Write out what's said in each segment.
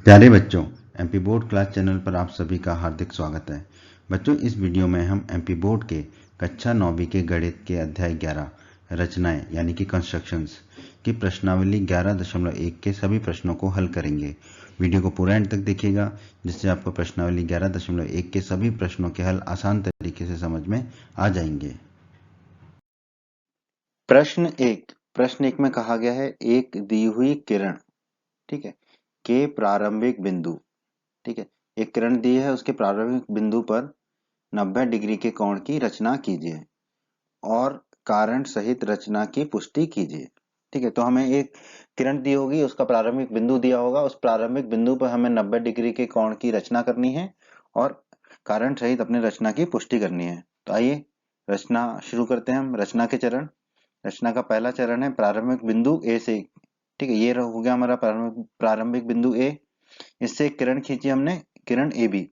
प्यारे बच्चों, MP board class channel पर आप सभी का हार्दिक स्वागत है। बच्चों, इस वीडियो में हम एमपी बोर्ड के कक्षा 9वीं के गणित के अध्याय 11 रचनाएं यानी कि कंस्ट्रक्शंस की प्रश्नावली 11.1 के सभी प्रश्नों को हल करेंगे। वीडियो को पूरा एंड तक देखिएगा, जिससे आपको प्रश्नावली 11.1 के सभी प्रश्नों के हल आसान तरीके से समझ में आ जाएंगे। प्रश्न एक में कहा गया है एक दी हुई किरण, ठीक है, के प्रारंभिक बिंदु, ठीक है, एक किरण दी है, उसके प्रारंभिक बिंदु पर 90 डिग्री के कोण की रचना कीजिए और कारण सहित रचना की पुष्टि कीजिए। ठीक है, तो हमें एक किरण दी होगी, उसका प्रारंभिक बिंदु दिया होगा, उस प्रारंभिक बिंदु पर हमें 90 डिग्री के कोण की रचना करनी है और कारण सहित अपनी रचना की पुष्टि करनी है। तो आइए रचना शुरू करते हैं। हम रचना के चरण, रचना का पहला चरण है प्रारंभिक बिंदु ए से, ठीक है, ये हो गया हमारा प्रारंभिक बिंदु ए। इससे एक किरण खींची हमने, किरण ए बी,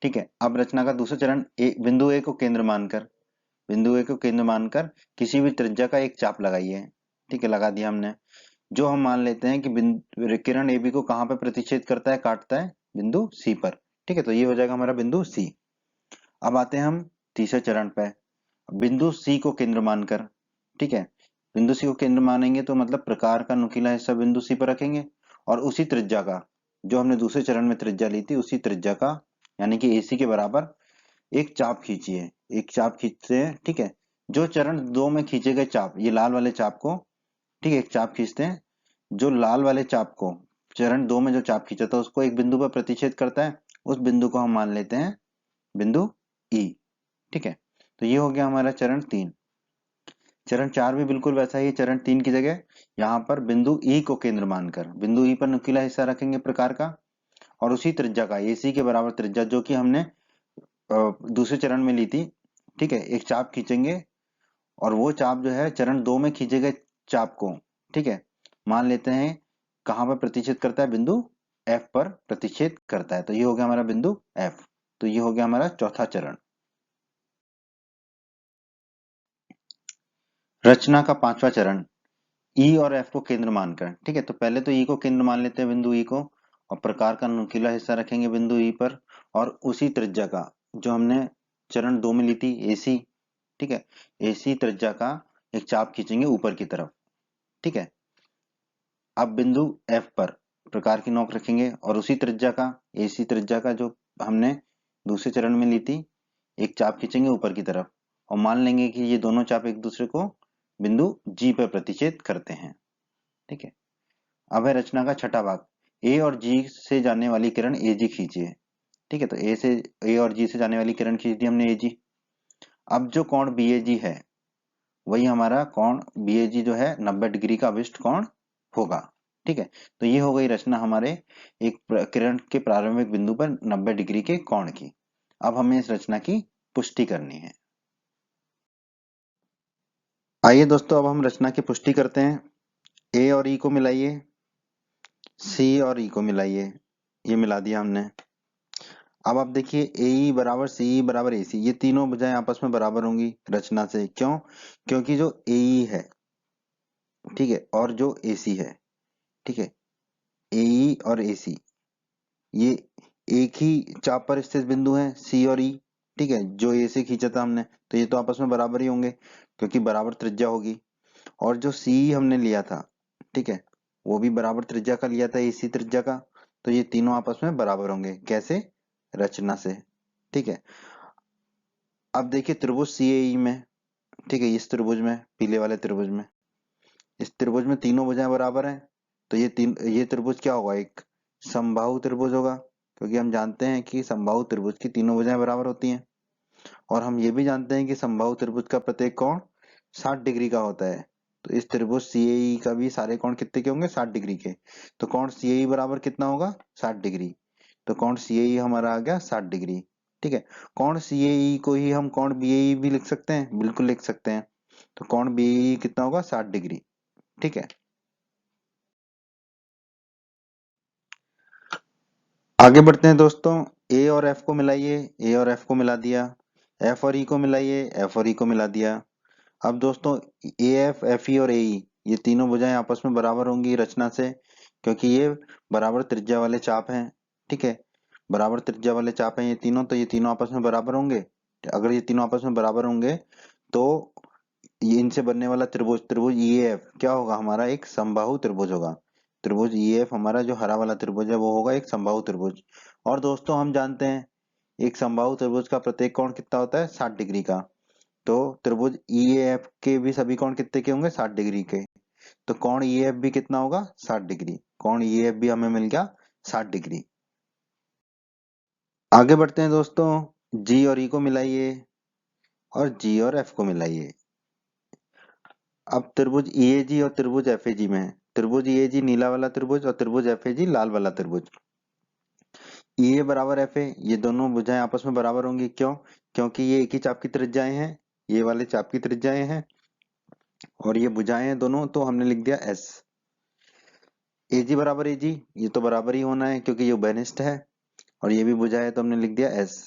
ठीक है। अब रचना का दूसरा चरण बिंदु ए को केंद्र मानकर, बिंदु ए को केंद्र मानकर किसी भी त्रिज्या का एक चाप लगाइए, ठीक है, लगा दिया हमने। जो हम मान लेते हैं कि किरण ए बी को कहाँ पे प्रतिच्छेद करता है, काटता है, बिंदु सी पर, ठीक है, तो ये हो जाएगा हमारा बिंदु सी। अब आते हैं हम तीसरे चरण पे, बिंदु सी को केंद्र मानकर, ठीक है, बिंदु सी को केंद्र मानेंगे तो मतलब प्रकार का नुकीला हिस्सा बिंदु सी पर रखेंगे और उसी त्रिज्या का, जो हमने दूसरे चरण में त्रिज्या ली थी, उसी त्रिज्या का यानी कि AC के बराबर एक चाप खींचिए, एक चाप खींचते हैं, ठीक है। जो चरण 2 में खींचे गए चाप, ये लाल वाले चाप को, ठीक है, एक चाप खींचते हैं, जो लाल वाले चाप को चरण 2 में जो चाप खींचा था उसको एक बिंदु पर प्रतिच्छेद करता है, उस बिंदु को हम मान लेते हैं बिंदु E, ठीक है। तो ये हो गया हमारा चरण 3। चरण 4 भी बिल्कुल वैसा ही, चरण 3 की जगह यहाँ पर बिंदु E को केंद्र मानकर बिंदु E पर नुकीला हिस्सा रखेंगे प्रकार का और उसी त्रिज्या का, AC के बराबर त्रिज्या जो कि हमने दूसरे चरण में ली थी, ठीक है, एक चाप खींचेंगे और वो चाप जो है चरण 2 में खींचे गए चाप को, ठीक है, मान लेते हैं कहाँ पर प्रतिच्छेद करता है, बिंदु F पर प्रतिच्छेद करता है। तो ये हो गया हमारा बिंदु F। तो ये हो गया हमारा चौथा चरण। रचना का पांचवा चरण, E और F को केंद्र मानकर, ठीक है, तो पहले तो E को केंद्र मान लेते हैं, बिंदु E को, और प्रकार का नुकीला हिस्सा रखेंगे बिंदु E पर और उसी त्रिज्या का, जो हमने चरण 2 में ली थी, AC, ठीक है, AC त्रिज्या का एक चाप खींचेंगे ऊपर की तरफ, ठीक है। अब बिंदु F पर प्रकार की नोक रखेंगे और उसी त्रिज्या का, AC त्रिज्या का जो हमने दूसरे चरण में ली थी, एक चाप खींचेंगे ऊपर की तरफ और मान लेंगे कि ये दोनों चाप एक दूसरे को बिंदु G पर प्रतिच्छेद करते हैं, ठीक है। अब है रचना का छठा भाग, ए और जी से जाने वाली किरण AG खींचिए, ठीक है, तो ए और जी से जाने वाली किरण खींच दी हमने AG। अब जो कोण BAG है वही हमारा कोण BAG जो है 90 डिग्री का अभिष्ट कोण होगा, ठीक है। तो ये हो गई रचना हमारे एक किरण के प्रारंभिक बिंदु पर 90 डिग्री के कोण की। अब हमें इस रचना की पुष्टि करनी है। आइए दोस्तों, अब हम रचना की पुष्टि करते हैं। ए और ई को मिलाइए, सी और ई को मिलाइए, ये मिला दिया हमने। अब आप देखिए ए बराबर सी बराबर AC, ये तीनों भुजाएं आपस में बराबर होंगी रचना से। क्यों? क्योंकि जो AE है, ठीक है, और जो AC है, ठीक है, AE और AC ये एक ही चाप पर स्थित बिंदु हैं, C और E, ठीक है, जो A से खींचा था हमने, तो ये तो आपस में बराबर ही होंगे क्योंकि बराबर त्रिज्या होगी। और जो C हमने लिया था, ठीक है, वो भी बराबर त्रिज्या का लिया था, AC त्रिज्या का, तो ये तीनों आपस में बराबर होंगे। कैसे? रचना से, ठीक है। अब देखिए त्रिभुज CAE में, ठीक है, इस त्रिभुज में, पीले वाले त्रिभुज में, इस त्रिभुज में तीनों भुजाएं बराबर हैं, तो ये त्रिभुज क्या होगा? एक समबाहु त्रिभुज होगा, क्योंकि हम जानते हैं कि समबाहु त्रिभुज की तीनों भुजाएं बराबर होती हैं। और हम ये भी जानते हैं कि समबाहु त्रिभुज का प्रत्येक कोण 60 डिग्री का होता है। तो इस त्रिभुज CAE का भी सारे कोण कितने के होंगे? 60 डिग्री के। तो कोण CAE बराबर कितना होगा? 60 डिग्री। तो कोण CAE हमारा आ गया 60 डिग्री, ठीक है। कोण CAE को ही हम कोण BAE भी लिख सकते हैं, बिल्कुल लिख सकते हैं। तो कोण BAE कितना होगा? 60 डिग्री, ठीक है। आगे बढ़ते हैं दोस्तों, ए और एफ को मिलाइए, ए और एफ को मिला दिया, एफ और ई को मिलाइए, एफ और ई को मिला दिया। अब दोस्तों ए एफ, एफ ई और ए ई, ये तीनों भुजाएं आपस में बराबर होंगी रचना से, क्योंकि ये बराबर त्रिज्या वाले चाप हैं। ठीक है, बराबर त्रिज्या वाले चाप हैं ये तीनों, तो ये तीनों आपस में बराबर होंगे। अगर ये तीनों आपस में बराबर होंगे तो ये इनसे बनने वाला त्रिभुज, त्रिभुज ईएफ क्या होगा हमारा, एक समबाहु त्रिभुज होगा। त्रिभुज ईएफ हमारा जो हरा वाला त्रिभुज है वो होगा एक समबाहु त्रिभुज। और दोस्तों हम जानते हैं एक समबाहु त्रिभुज का प्रत्येक कोण कितना होता है, 60 डिग्री का। तो त्रिभुज ईएफ के भी सभी कोण कितने के होंगे, 60 डिग्री के। तो कोण ईएफ भी कितना होगा, 60 डिग्री। कोण ईएफ भी हमें मिल गया 60 डिग्री। आगे बढ़ते हैं दोस्तों, जी और ई को मिलाइए और जी और एफ को मिलाइए। अब त्रिभुज ईएजी और त्रिभुज एफएजी में है। त्रिभुज ईएजी नीला वाला त्रिभुज और त्रिभुज एफएजी लाल वाला त्रिभुज। ईए बराबर एफ ए, ये दोनों भुजाएं आपस में बराबर होंगी। क्यों? क्योंकि ये एक ही चाप की त्रिज्याएं हैं, ये वाले चाप की त्रिज्याएं हैं और ये भुजाएं हैं दोनों, तो हमने लिख दिया एस। एजी बराबर एजी, ये तो बराबर ही होना है क्योंकि ये उभयनिष्ठ है और ये भी भुजा है, तो हमने लिख दिया एस।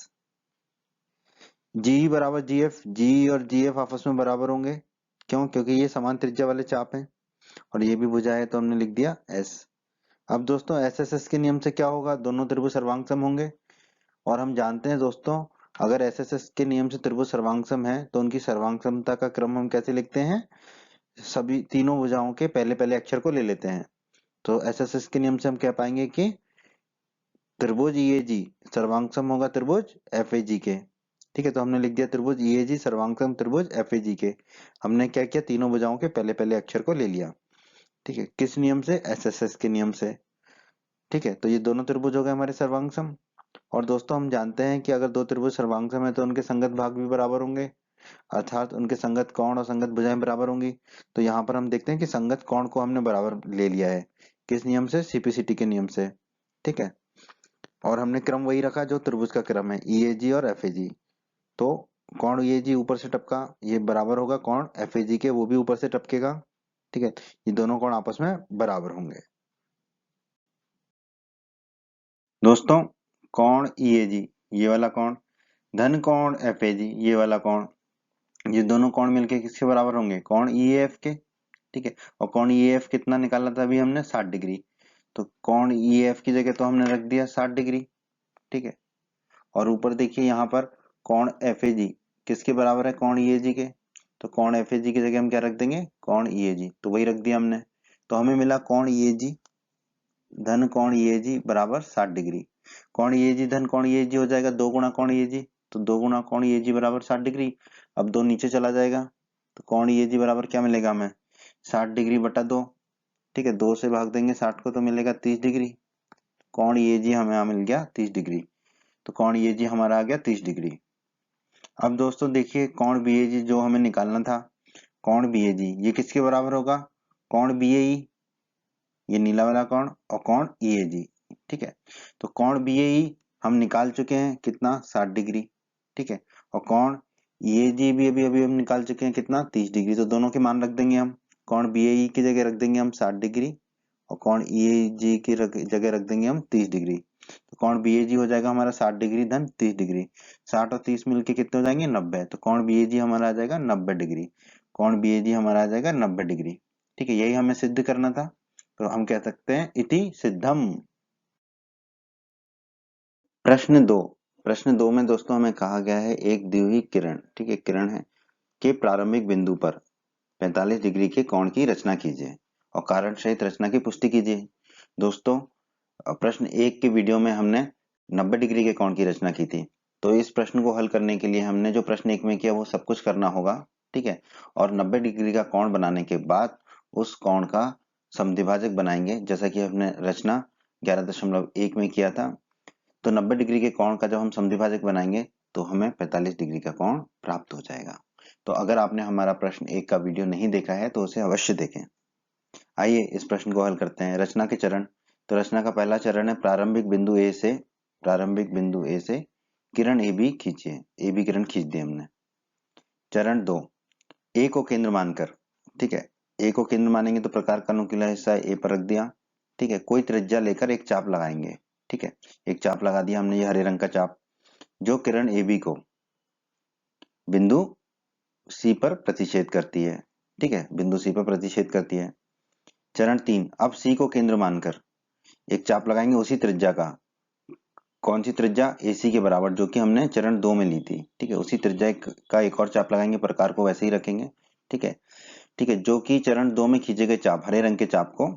जी बराबर जीएफ, जी और जीएफ आपस में बराबर होंगे। क्यों? क्योंकि ये समान त्रिज्या वाले चाप हैं और ये भी भुजा है, तो हमने लिख दिया एस। अब दोस्तों एस एस एस के नियम से क्या होगा, दोनों त्रिभुज सर्वांग होंगे। और हम जानते हैं दोस्तों अगर एस एस एस के नियम से त्रिभुज सर्वांग है तो उनकी सर्वांग समता का क्रम हम कैसे लिखते हैं, सभी तीनों भुजाओं के पहले पहले अक्षर को ले लेते हैं। तो एस एस एस के नियम से हम कह पाएंगे कि त्रिभुज ईएजी सर्वांगसम होगा त्रिभुज एफएजी के। ठीक है, तो हमने लिख दिया त्रिभुज ईएजी सर्वांगसम त्रिभुज एफएजी के। हमने क्या किया, तीनों भुजाओं के पहले पहले अक्षर को ले लिया। ठीक है, किस नियम से, एसएसएस के नियम से। ठीक है, तो ये दोनों त्रिभुज हो गए हमारे सर्वांगसम। और दोस्तों हम जानते हैं कि अगर दो त्रिभुज सर्वांगसम है तो उनके संगत भाग भी बराबर होंगे, अर्थात उनके संगत कोण और संगत भुजाएं बराबर होंगी। तो यहाँ पर हम देखते हैं कि संगत कोण को हमने बराबर ले लिया है, किस नियम से, सीपीसीटी के नियम से। ठीक है, और हमने क्रम वही रखा जो त्रिभुज का क्रम है, ईएजी और एफएजी। तो कोण ईएजी ऊपर से टपका, ये बराबर होगा कोण एफएजी के, वो भी ऊपर से टपकेगा। ठीक है, ये दोनों कोण आपस में बराबर होंगे। दोस्तों कोण ईएजी ये वाला कोण धन कोण एफएजी ये वाला कोण, ये दोनों कोण मिलके किसके बराबर होंगे, कोण ईएफ के। ठीक है, और कोण ईएफ कितना निकाला था अभी हमने, 60 डिग्री। तो कोण ईएफ की जगह तो हमने रख दिया 60 डिग्री। ठीक है, और ऊपर देखिए यहाँ पर कोण एफएजी किसके बराबर है, कोण ईएजी के। तो कोण एफएजी की जगह हम क्या रख देंगे, कोण ईएजी, तो वही रख दिया हमने। तो हमें मिला कोण ईएजी धन कोण ईएजी बराबर 60 डिग्री। कोण ईएजी धन कोण ईएजी हो जाएगा 2 गुणा कोण ईएजी, तो 2 गुणा कोण ईएजी बराबर 60 डिग्री। अब 2 नीचे चला जाएगा तो कोण ईएजी बराबर क्या मिलेगा हमें, 60 डिग्री बटा 2। ठीक है, 2 से भाग देंगे 60 को तो मिलेगा 30 डिग्री। कोण ईएजी हमें यहाँ मिल गया 30 डिग्री। तो कोण ईएजी हमारा आ गया 30 डिग्री। अब दोस्तों देखिए कोण बीएजी जो हमें निकालना था, कोण बीएजी ये किसके बराबर होगा, कोण बीएई ये नीला वाला कोण और कोण ईएजी। ठीक है, तो कोण बीएई हम निकाल चुके हैं कितना, 60 डिग्री। ठीक है, और कोण ईएजी भी अभी अभी हम निकाल चुके हैं कितना, 30 डिग्री। तो दोनों के मान रख देंगे हम, कोण बीएई की जगह रख देंगे हम 60 डिग्री और कोण ईएजी की जगह रख देंगे हम 30 डिग्री। तो कोण बीएजी हो जाएगा हमारा 60 डिग्री धन 30 डिग्री। 60 और 30 मिलके कितने हो जाएंगे, 90। तो कोण बीएजी हमारा आ जाएगा 90 डिग्री। कोण बीएजी हमारा आ जाएगा 90 डिग्री। ठीक है, यही हमें सिद्ध करना था, तो हम कह सकते हैं इति सिद्धम। प्रश्न 2, प्रश्न 2 में दोस्तों हमें कहा गया है एक द्विहीय किरण, ठीक है किरण है, के प्रारंभिक बिंदु पर 45 डिग्री के कोण की रचना कीजिए और कारण सहित रचना की पुष्टि कीजिए। दोस्तों प्रश्न 1 के वीडियो में हमने 90 डिग्री के कोण की रचना की थी, तो इस प्रश्न को हल करने के लिए हमने जो प्रश्न 1 में किया वो सब कुछ करना होगा। ठीक है, और 90 डिग्री का कोण बनाने के बाद उस कोण का समद्विभाजक बनाएंगे, जैसा कि हमने रचना 11.1 में किया था। तो 90 डिग्री के कोण का जब हम समद्विभाजक बनाएंगे तो हमें 45 डिग्री का कोण प्राप्त हो जाएगा। तो अगर आपने हमारा प्रश्न 1 का वीडियो नहीं देखा है तो उसे अवश्य देखें। आइए इस प्रश्न को हल करते हैं। रचना के चरण, तो रचना का पहला चरण है प्रारंभिक बिंदु ए से किरण ए बी खींचिए, ए बी किरण खींच दी हमने। चरण 2, ए को केंद्र मानकर, ठीक है ए को केंद्र मानेंगे तो प्रकार का नुकीला हिस्सा ए पर रख दिया। ठीक है, कोई त्रिज्या लेकर एक चाप लगाएंगे। ठीक है, एक चाप लगा दिया हमने, ये हरे रंग का चाप, जो किरण ए बी को बिंदु सी पर प्रतिच्छेद करती है। ठीक है, बिंदु सी पर प्रतिच्छेद करती है। चरण 3, अब सी को केंद्र मानकर एक चाप लगाएंगे उसी त्रिज्या का, कौन सी त्रिज्या, AC के बराबर, जो कि हमने चरण 2 में ली थी। ठीक है, उसी त्रिज्या का एक और चाप लगाएंगे, प्रकार को वैसे ही रखेंगे। ठीक है, ठीक है, जो कि चरण 2 में खींचे गए चाप, हरे रंग के चाप को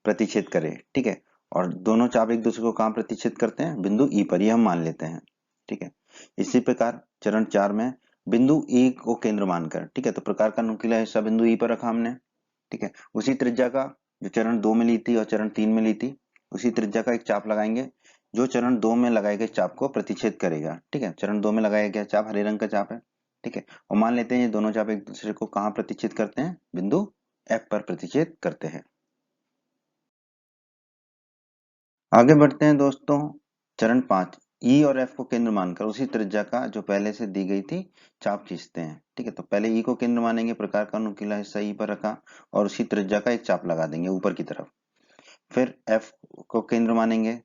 प्रतिच्छेद करे। ठीक है, और दोनों चाप एक दूसरे को कहाँ प्रतिच्छेद करते हैं, बिंदु E पर, ये हम मान लेते हैं। ठीक है, इसी प्रकार चरण 4 में बिंदु E को केंद्र मानकर, ठीक है, तो प्रकार का नुकीला हिस्सा बिंदु E पर रखा हमने। ठीक है, उसी त्रिज्या का जो चरण 2 में ली थी और चरण 3 में ली थी, उसी त्रिज्या का एक चाप लगाएंगे जो चरण 2 में लगाए गए चाप को प्रतिच्छेद करेगा। ठीक है, चरण 2 में लगाया गया चाप हरे रंग का चाप है। ठीक है, और मान लेते हैं ये दोनों चाप एक दूसरे को कहाँ प्रतिच्छेद करते हैं, बिंदु F पर प्रतिच्छेद करते हैं। आगे बढ़ते हैं दोस्तों, चरण 5, E और F को केंद्र मानकर उसी त्रिज्या का जो पहले से दी गई थी चाप खींचते हैं। ठीक है, तो पहले E को केंद्र मानेंगे, प्रकार का नुकीला हिस्सा E पर रखा और उसी त्रिज्या का एक चाप लगा देंगे ऊपर की तरफ। फिर F को केंद्र मानेंगे,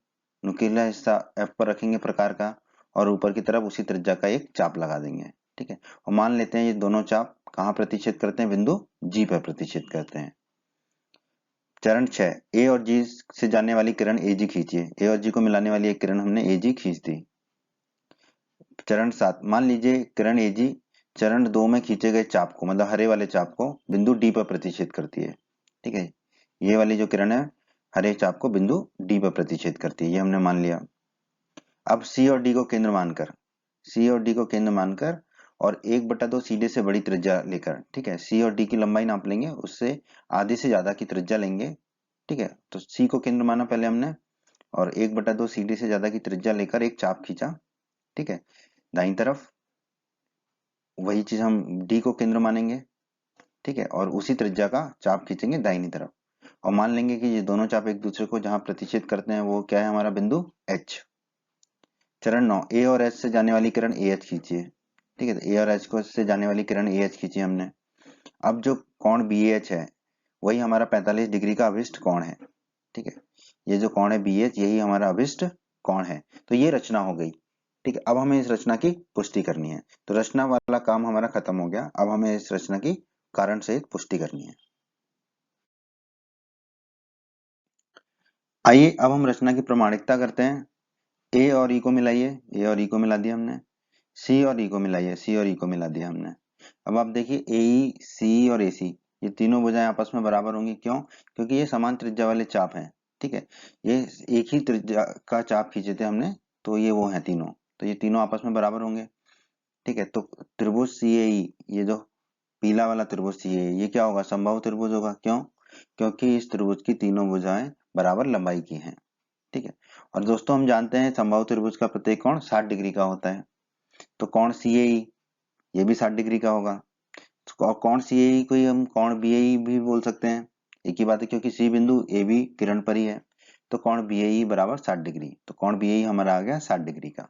नुकीला हिस्सा F पर रखेंगे प्रकार का, और ऊपर की तरफ उसी त्रिज्या का एक चाप लगा देंगे। ठीक है, और मान लेते हैं ये दोनों चाप कहाँ प्रतिच्छेद करते हैं, बिंदु G पर प्रतिच्छेद करते हैं। चरण 6, ए और जी से जाने वाली किरण AG खींचिए। ए और जी को मिलाने वाली एक किरण हमने AG खींच दी। चरण 7, मान लीजिए किरण AG चरण 2 में खींचे गए चाप को, मतलब हरे वाले चाप को, बिंदु D पर प्रतिच्छेद करती है। ठीक है, ये वाली जो किरण है हरे चाप को बिंदु D पर प्रतिच्छेद करती है, ये हमने मान लिया। अब C और D को केंद्र मानकर, C और D को केंद्र मानकर और 1/2 CD से बड़ी त्रिज्या लेकर, ठीक है, C और D की लंबाई नाप लेंगे, उससे आधी से ज्यादा की त्रिज्या लेंगे। ठीक है, तो C को केंद्र माना पहले हमने और 1/2 CD से ज्यादा की त्रिज्या लेकर एक चाप खींचा। ठीक है, दाईं तरफ वही चीज हम D को केंद्र मानेंगे। ठीक है, और उसी त्रिज्या का चाप खींचेंगे दाहिनी तरफ और मान लेंगे कि ये दोनों चाप एक दूसरे को जहां प्रतिच्छेद करते हैं वो क्या है, हमारा बिंदु H। चरण 9, A और H से जाने वाली किरण AH खींचिए। ठीक है, तो A और H को से जाने वाली किरण AH खींची हमने। अब जो कोण BH है वही हमारा 45 डिग्री का अभिष्ट कोण है। ठीक है, ये जो कोण है BH यही हमारा अभिष्ट कोण है। तो ये रचना हो गई। ठीक है, अब हमें इस रचना की पुष्टि करनी है। तो रचना वाला काम हमारा खत्म हो गया, अब हमें इस रचना की कारण सहित पुष्टि करनी है। आइए अब हम रचना की प्रामाणिकता करते हैं। ए और ई को मिलाइए, ए और ई को मिला दिया हमने। सी और ई को मिलाइए, सी और ई को मिला दिया हमने। अब आप देखिए ए ई, सी और ए सी, ये तीनों भुजाएं आपस में बराबर होंगी। क्यों? क्योंकि ये समान त्रिज्या वाले चाप हैं। ठीक है, ये एक ही त्रिज्या का चाप खींचे थे हमने, तो ये वो हैं तीनों, तो ये तीनों आपस में बराबर होंगे। ठीक है, तो त्रिभुज सी ए ई, ये जो पीला वाला त्रिभुज सी ए, ये क्या होगा, समबाहु त्रिभुज होगा। क्यों? क्योंकि इस त्रिभुज की तीनों भुजाएं बराबर लंबाई की हैं। ठीक है, और दोस्तों हम जानते हैं समबाहु त्रिभुज का प्रत्येक कोण 60 डिग्री का होता है। तो कोण CAE ये भी 60 डिग्री का होगा, और कोण CAE को ही हम कोण BAE भी बोल सकते हैं। एक ही बात है, क्योंकि C बिंदु AB किरण पर ही है। तो कोण BAE बराबर 60 डिग्री, तो कोण BAE हमारा आ गया 60 डिग्री का।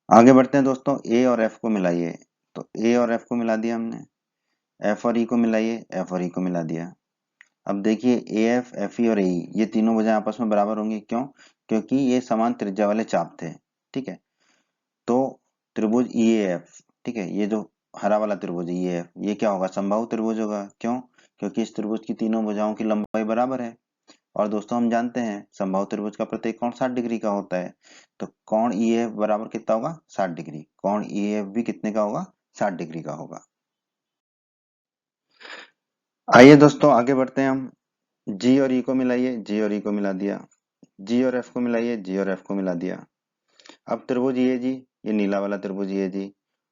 आगे बढ़ते हैं दोस्तों, A और F को मिलाइए। तो A और F को मिला दिया हमने, F और E को मिलाइए, F और E को मिला दिया। अब देखिए AF, FE और AE ये तीनों भुजाएं आपस में बराबर होंगी। क्यों? क्योंकि ये समान त्रिज्या वाले चाप थे। ठीक है, तो त्रिभुज EAF, ठीक है, ये जो हरा वाला त्रिभुज EAF ये क्या होगा, समबाहु त्रिभुज होगा। क्यों? क्योंकि इस त्रिभुज की तीनों भुजाओं की लंबाई बराबर है। और दोस्तों हम जानते हैं समबाहु त्रिभुज का प्रत्येक कोण 60 डिग्री का होता है। तो कोण EAF बराबर कितना होगा, 60 डिग्री। कोण EAF भी कितने का होगा, 60 डिग्री का होगा। आइए दोस्तों आगे बढ़ते हैं हम। G और E को मिलाइए, G और E को मिला दिया। G और F को मिलाइए, G और F को मिला दिया। अब त्रिभुज EAG, ये नीला वाला त्रिभुज EAG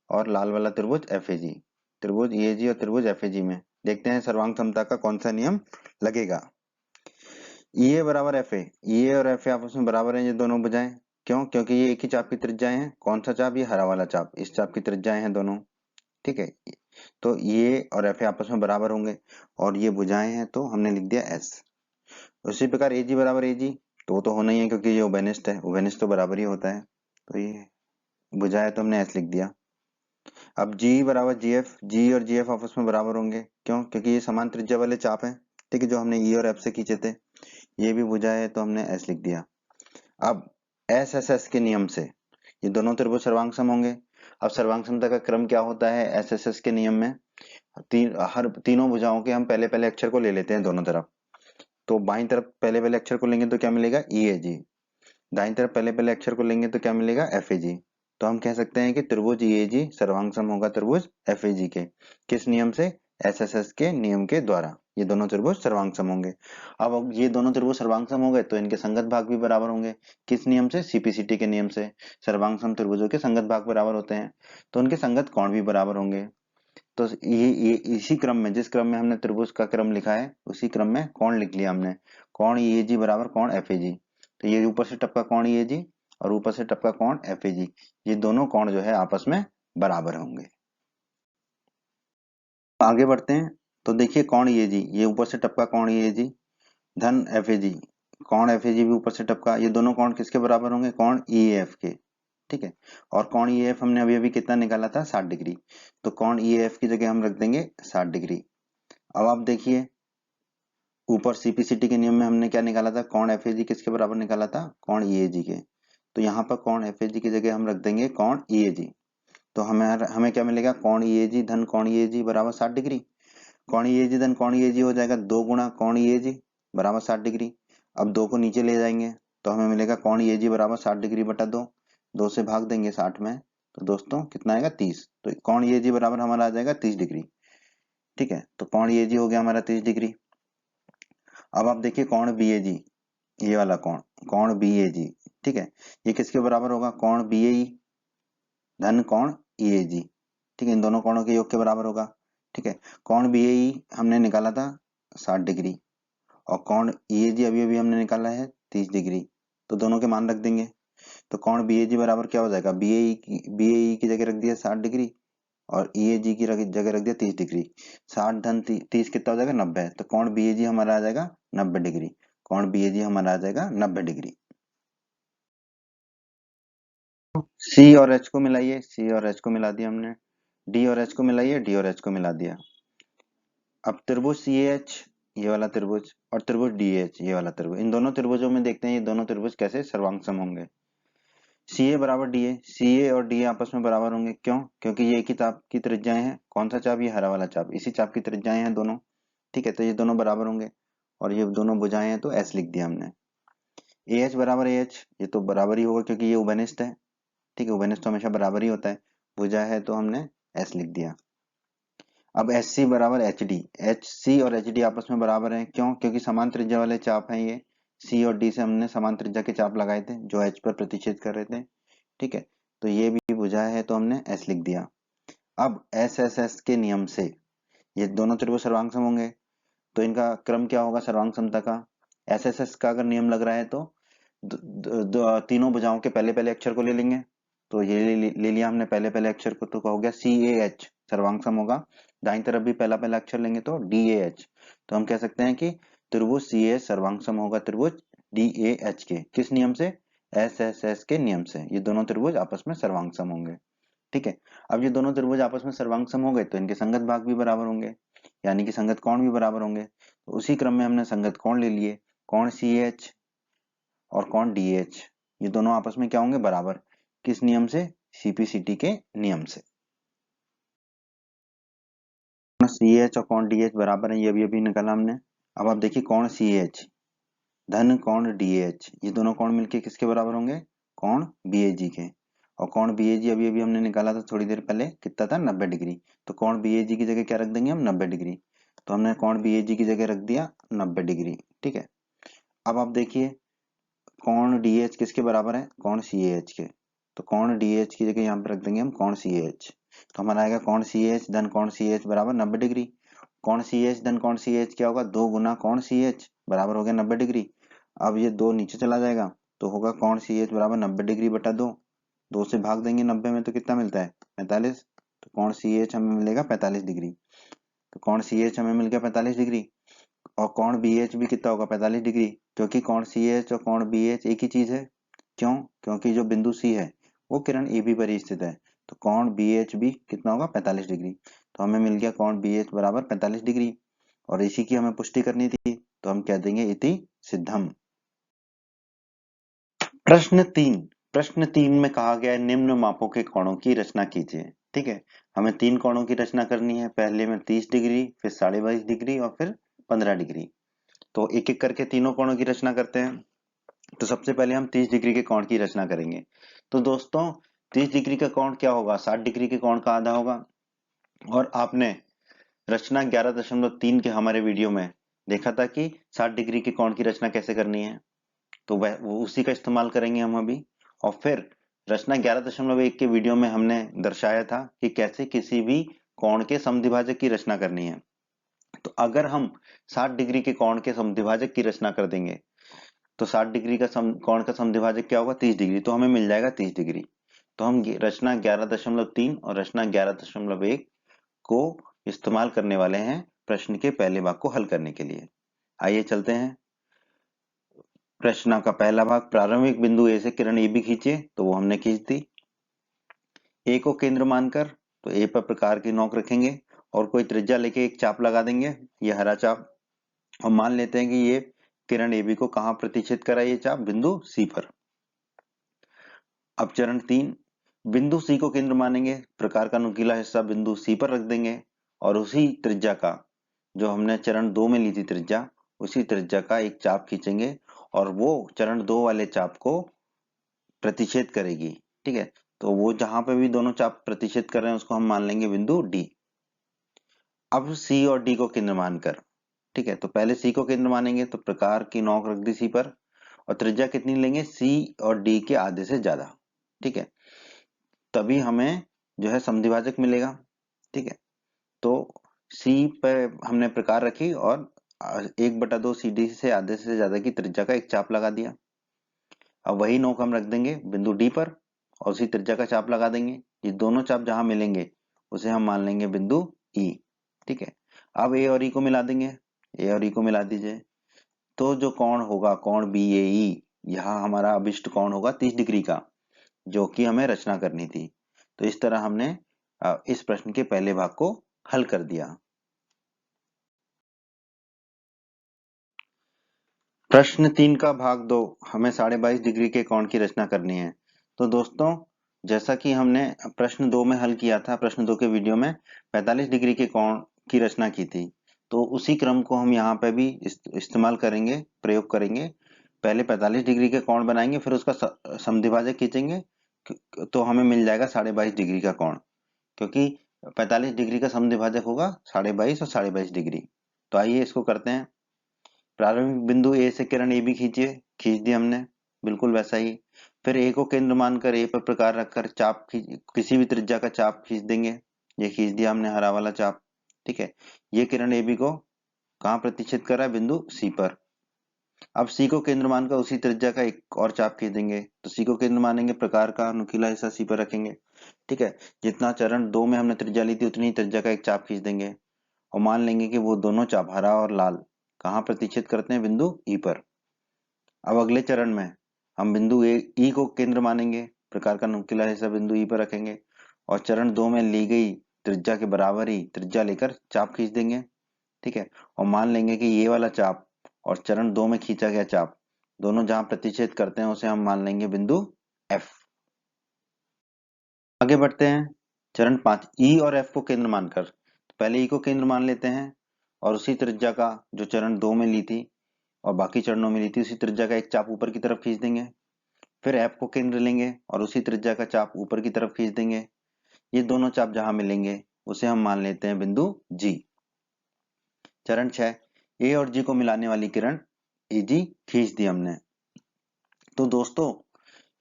और लाल वाला त्रिभुज FAG, त्रिभुज EAG और त्रिभुज FAG में देखते हैं सर्वांग समता का कौन सा नियम लगेगा। EA बराबर FA, EA और FA आपस में बराबर हैं ये दोनों भुजाएं। क्यों? क्योंकि ये एक ही चाप की त्रिज्याएं हैं। कौन सा चाप? ये हरा वाला चाप, इस चाप की त्रिज्याएं हैं दोनों। ठीक है, तो EA और FA आपस में बराबर होंगे और ये भुजाएं हैं, तो हमने लिख दिया S। उसी प्रकार AG बराबर AG, तो वो तो होना ही है क्योंकि ये उभयनिष्ठ है, उभयनिष्ठ तो बराबर ही होता है, तो ये भुजाएं तो हमने S लिख दिया। अब G बराबर GF, G और GF आपस में बराबर होंगे। क्यों? क्योंकि ये समान त्रिज्या वाले चाप हैं। ठीक है, जो हमने E और F से खींचे थे, ये भी भुजाएं है, तो हमने S लिख दिया। अब SSS के नियम से ये दोनों त्रिभुज सर्वांग सम होंगे। अब सर्वांग समता का क्रम क्या होता है SSS के नियम में, तीनों भुजाओं के हम पहले पहले अक्षर को ले लेते हैं दोनों तरफ। तो बाईं तरफ पहले पहले अक्षर को लेंगे तो क्या मिलेगा EAG, दाईं तरफ पहले पहले अक्षर को लेंगे तो क्या मिलेगा FAG। तो हम कह सकते हैं कि त्रिभुज EAG सर्वांग सम होगा त्रिभुज FAG के। किस नियम से? SSS के नियम के द्वारा ये दोनों त्रिभुज सर्वांग सम होंगे। अब ये दोनों त्रिभुज सर्वांग सम हो गए तो इनके संगत भाग भी बराबर होंगे। किस नियम से? CPCT के नियम से। सर्वांग सम त्रिभुजों के संगत भाग बराबर होते हैं तो उनके संगत कोण भी बराबर होंगे। तो ये इसी क्रम में, जिस क्रम में हमने त्रिभुज का क्रम लिखा है उसी क्रम में कोण लिख लिया हमने। कोण EAG बराबर कोण FAG। तो ये ऊपर से टपका कोण EAG और ऊपर से टपका कोण FAG, ये दोनों कोण जो है आपस में बराबर होंगे। आगे बढ़ते हैं तो देखिए कोण EAG, ये ऊपर से टपका कोण EAG धन FAG, कोण FAG भी ऊपर से टपका, ये दोनों कोण किसके बराबर होंगे? कोण EAF के। ठीक है, और कोण EAF हमने अभी अभी कितना निकाला था? 60 डिग्री। तो कोण EAF की जगह हम रख देंगे 60 डिग्री। अब आप देखिए ऊपर CPCT के नियम में हमने क्या निकाला था? कोण FAG किसके बराबर निकाला था? कोण EAG के। तो यहाँ पर कोण FAG की जगह हम रख देंगे कोण EAG। तो हमें हमें क्या मिलेगा? कोण EAG धन कोण EAG बराबर 60 डिग्री। कोण EAG धन कोण EAG हो जाएगा 2 गुणा कोण EAG बराबर 60 डिग्री। अब 2 को नीचे ले जाएंगे तो हमें मिलेगा कोण EAG बराबर 60 डिग्री बटा 2। 2 से भाग देंगे 60 में तो दोस्तों कितना आएगा? 30। तो कोण EAG बराबर हमारा आ जाएगा 30 डिग्री। ठीक है, तो कोण EAG हो गया हमारा 30 डिग्री। अब आप देखिए कोण BAG, ये वाला कोण, कोण BAG, ठीक है, ये किसके बराबर होगा? कोण BAE धन कोण EAG। ठीक है, इन दोनों कोणों के योग के बराबर होगा। ठीक है, कोण BAE हमने निकाला था 60 डिग्री और कोण EAG अभी अभी हमने निकाला है 30 डिग्री। तो दोनों के मान रख देंगे तो कोण BAG बराबर क्या हो जाएगा? BAE की जगह रख दिया 60 डिग्री और EAG की जगह रख दिया 30 डिग्री। 60 धन 30 कितना हो जाएगा? 90। तो कोण BAG हमारा आ जाएगा 90 डिग्री। कोण BAG हमारा आ जाएगा 90 डिग्री। C और H को मिलाइए, C और H को मिला दिया हमने, D और H को मिलाइए, D और H को मिला दिया। अब त्रिभुज CAH ये वाला त्रिभुज और त्रिभुज DH ये वाला त्रिभुज, इन दोनों त्रिभुजों में देखते हैं ये दोनों त्रिभुज कैसे सर्वांग सम होंगे। CA बराबर DA, CA और DA आपस में बराबर होंगे। क्यों? क्योंकि ये एक ही चाप की त्रिज्याएं हैं। कौन सा चाप? ये हरा वाला चाप, इसी चाप की त्रिज्याएं हैं दोनों। ठीक है, तो ये दोनों बराबर होंगे और ये दोनों भुजाएं हैं तो S लिख दिया हमने। AH बराबर AH, ये तो बराबर ही होगा क्योंकि ये उभयनिष्ठ है। ठीक है, उभयनिष्ठ तो हमेशा बराबर ही होता है। भुजा है तो हमने S लिख दिया। अब SC बराबर HD, HC और HD आपस में बराबर हैं। क्यों? क्योंकि समान त्रिज्या वाले चाप हैं ये। C और D से हमने समान त्रिज्या के चाप लगाए थे जो H पर प्रतिच्छेद कर रहे थे। ठीक है, तो ये भी भुजा है तो हमने S लिख दिया। अब SSS के नियम से ये दोनों त्रिभुज सर्वांग सम होंगे तो इनका क्रम क्या होगा सर्वांग समता का? SSS का अगर नियम लग रहा है तो तीनों भुजाओं के पहले पहले अक्षर को ले लेंगे। तो ये ले लिया हमने पहले पहले अक्षर को, तो हो गया CAH सर्वांग सम होगा। दाईं तरफ भी पहला पहला अक्षर लेंगे तो DAH। तो हम कह सकते हैं कि त्रिभुज CAH सर्वांग सम होगा त्रिभुज DAH के। किस नियम से? SSS के नियम से ये दोनों त्रिभुज आपस में सर्वांग सम होंगे। ठीक है, अब ये दोनों त्रिभुज आपस में सर्वांग सम हो गए तो इनके संगत भाग भी बराबर होंगे, यानी कि संगत कोण भी बराबर होंगे। तो उसी क्रम में हमने संगत कोण ले लिए, कोण CAH और कोण DH, ये दोनों आपस में क्या होंगे? बराबर। किस नियम से? CPCT के नियम से। CH और कोण DH बराबर है, ये अभी अभी निकाला हमने। अब आप देखिए कोण CH धन कोण DH, ये दोनों कोण मिलके किसके बराबर होंगे? कोण BAG के। और कोण BAG अभी अभी हमने निकाला था थोड़ी देर पहले, कितना था? 90 डिग्री। तो कोण BAG की जगह क्या रख देंगे हम? 90 डिग्री। तो हमने कोण BAG की जगह रख दिया 90 डिग्री। ठीक है, अब आप देखिए कोण DH किसके बराबर है? कोण CAH के। तो कोण DH की जगह यहाँ पर रख देंगे हम कोण CAH। तो हमारा आएगा कोण CAH धन कोण CAH बराबर 90 डिग्री। कोण CAH धन कोण CAH क्या होगा? 2 गुना कोण CH बराबर हो गया 90 डिग्री। अब ये 2 नीचे चला जाएगा तो होगा कोण CH बराबर 90 डिग्री बटा 2। 2 से भाग देंगे 90 में तो कितना मिलता है? 45। तो कोण CH हमें मिलेगा 45 डिग्री। तो कोण CH हमें मिल गया 45 डिग्री और कोण BH भी कितना होगा? 45 डिग्री, क्योंकि कोण CH और कोण BH एक ही चीज है। क्यों? क्योंकि जो बिंदु C है वो किरण AB पर ही स्थित है। तो कोण BH भी कितना होगा? 45 डिग्री। तो हमें मिल गया कोण BH बराबर 45 डिग्री और इसी की हमें पुष्टि करनी थी तो हम कह देंगे इति सिद्धम। प्रश्न 3 में कहा गया है निम्न मापों के कोणों की रचना कीजिए। ठीक है, हमें 3 कोणों की रचना करनी है, पहले में 30 डिग्री, फिर 22.5 डिग्री और फिर 15 डिग्री। तो एक एक करके तीनों कोणों की रचना करते हैं। तो सबसे पहले हम 30 डिग्री के कोण की रचना करेंगे। तो दोस्तों 30 डिग्री का कोण क्या होगा, 60 डिग्री के कोण का आधा होगा। और आपने रचना 11.3 के हमारे वीडियो में देखा था कि 60 डिग्री के कोण की रचना कैसे करनी है, तो वह उसी का इस्तेमाल करेंगे हम अभी। और फिर रचना 11.1 के वीडियो में हमने दर्शाया था कि कैसे किसी भी कोण के समद्विभाजक की रचना करनी है। तो अगर हम 60 डिग्री के कोण के समद्विभाजक की रचना कर देंगे तो 60 डिग्री का कोण का समद्विभाजक क्या होगा, 30 डिग्री, तो हमें मिल जाएगा 30 डिग्री। तो हम रचना 11.3 और रचना 11.1 को इस्तेमाल करने वाले हैं प्रश्न के पहले भाग को हल करने के लिए। आइए चलते हैं। प्रश्न का पहला भाग, प्रारंभिक बिंदु ए से किरण ए बी खींचे, तो वो हमने खींच दी। ए को केंद्र मानकर तो ए पर प्रकार की नोक रखेंगे और कोई त्रिज्या लेके एक चाप लगा देंगे, ये हरा चाप। और मान लेते हैं कि ये किरण ए बी को कहां प्रतिच्छेद करा, ये चाप बिंदु सी पर। अब चरण 3, बिंदु सी को केंद्र मानेंगे, प्रकार का नुकीला हिस्सा बिंदु सी पर रख देंगे और उसी त्रिज्या का, जो हमने चरण 2 में ली थी त्रिज्या, उसी त्रिज्या का एक चाप खींचेंगे और वो चरण 2 वाले चाप को प्रतिच्छेद करेगी। ठीक है, तो वो जहां पे भी दोनों चाप प्रतिच्छेद कर रहे हैं उसको हम मान लेंगे बिंदु डी। अब सी और डी को केंद्र मानकर, ठीक है, तो पहले सी को केंद्र मानेंगे तो प्रकार की नोक रख दी सी पर और त्रिज्या कितनी लेंगे, सी और डी के आधे से ज्यादा। ठीक है, तभी हमें जो है समद्विभाजक मिलेगा। ठीक है, तो सी पे हमने प्रकार रखी और 1/2 सी डी से आधे से ज्यादा की त्रिज्या का एक चाप लगा दिया। अब वही नोक हम रख देंगे बिंदु डी पर और उसी त्रिज्या का चाप लगा देंगे। ये दोनों चाप जहां मिलेंगे उसे हम मान लेंगे बिंदु ई। ठीक है, अब ए और ई को मिला देंगे, ए और ई को मिला दीजिए। तो जो कोण होगा, कोण बी ए ई, यहाँ हमारा अभिष्ट कोण होगा 30 डिग्री का, जो कि हमें रचना करनी थी। तो इस तरह हमने इस प्रश्न के पहले भाग को हल कर दिया। प्रश्न 3 का भाग 2, हमें 22.5 डिग्री के कोण की रचना करनी है। तो दोस्तों जैसा कि हमने प्रश्न 2 में हल किया था, प्रश्न 2 के वीडियो में 45 डिग्री के कोण की रचना की थी, तो उसी क्रम को हम यहाँ पे भी इस्तेमाल करेंगे, प्रयोग करेंगे। पहले 45 डिग्री के कोण बनाएंगे, फिर उसका समद्विभाजक खींचेंगे, तो हमें मिल जाएगा 22.5 डिग्री का कोण, क्योंकि 45 डिग्री का समद्विभाजक होगा 22.5 और 22.5 डिग्री। तो आइए इसको करते हैं। प्रारंभिक बिंदु ए से किरण ए बी खींचिए, खींच दी हमने, बिल्कुल वैसा ही। फिर ए को केंद्र मानकर ए पर प्रकार रखकर चाप किसी भी त्रिज्या का चाप खींच देंगे, ये खींच दिया हमने हरा वाला चाप। ठीक है, ये किरण ए बी को कहाँ प्रतिच्छेद कर रहा है, बिंदु सी पर। अब सी को केंद्र मानकर उसी त्रिज्या का एक और चाप खींच देंगे, तो सी को केंद्र मानेंगे, प्रकार का नुकीला हिस्सा सी पर रखेंगे। ठीक है, जितना चरण 2 में हमने त्रिज्या ली थी उतनी ही त्रिज्या का एक चाप खींच देंगे और मान लेंगे कि वो दोनों चाप हरा और लाल कहाँ प्रतिच्छेद करते हैं, बिंदु ई पर। अब अगले चरण में हम बिंदु ए ई को केंद्र मानेंगे, प्रकार का नुकीला हिस्सा बिंदु ई पर रखेंगे और चरण 2 में ली गई त्रिज्या के बराबर ही त्रिज्या लेकर चाप खींच देंगे। ठीक है, और मान लेंगे कि ये वाला चाप और चरण 2 में खींचा गया चाप दोनों जहां प्रतिच्छेद करते हैं उसे हम मान लेंगे बिंदु एफ। आगे बढ़ते हैं। चरण 5, ई और एफ को केंद्र मानकर, तो पहले ई को केंद्र मान लेते हैं और उसी त्रिज्या का जो चरण 2 में ली थी और बाकी चरणों में ली थी उसी त्रिज्या का एक चाप ऊपर की तरफ खींच देंगे। फिर एफ को केंद्र लेंगे और उसी त्रिज्या का चाप ऊपर की तरफ खींच देंगे। ये दोनों चाप जहां मिलेंगे उसे हम मान लेते हैं बिंदु जी। चरण 6, ए और जी को मिलाने वाली किरण ए जी खींच दी हमने। तो दोस्तों